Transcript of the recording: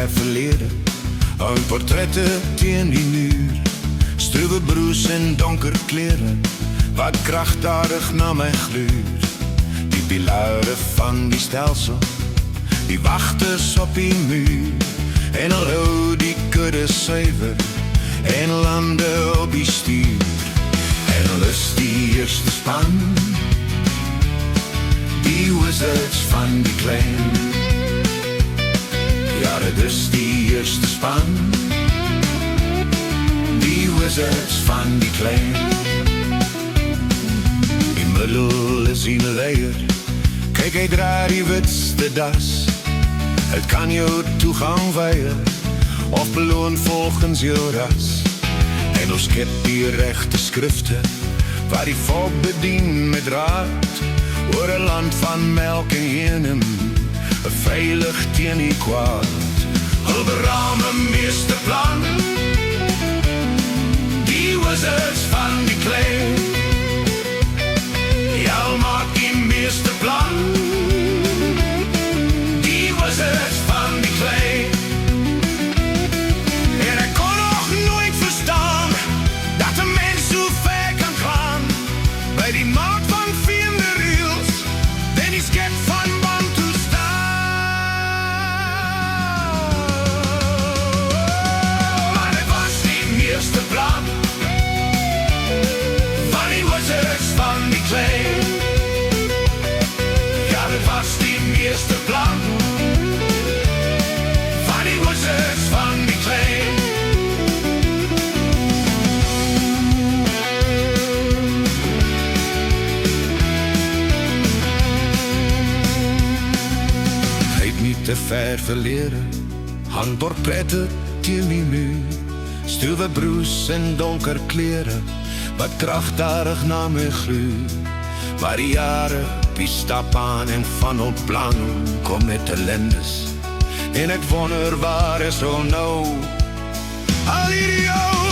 ver verlede, hang portrette teen die muur. Struwe broes en donker klere, wat kragtadig na my gluur. Die pilare van die stelsel, die wagters op die muur. En al hou die kudde suiwer, en lande op die stuur. En al is die eerste span, die wizards van die clan. Ja, dit is die eerste span, die wizards van die clan. In middel is die leier, kyk hy dra die witste das. Het kan jou toegang weier, of beloon volgens jou ras. En ons skep die rechte skrifte, waar die volk bedien met raad. Oor 'n land van melk en heuning, veilig teen die kwaad. Hul beraam 'n meesterplan, die wizards van die clan. Ja, maak die meesterplan, die wizards van die clan. En ek kon nog nooit verstaan, dat 'n mens so ver kan gaan, by die maat van vreemde reels, en die skep van Bantu staan. Maar dit was die meesterplan, van die wizards van die clan. Ja, dit was die meesterplan, van die wizards van die clan. Te ver verlede, hang portrette teen die muur. Struwe broes en donker klere, wat kragtadig na my gluur. Maar die jare, die stap aan en van op plan, kom met ellendes. En ek wonder waar is nou al hierdie ou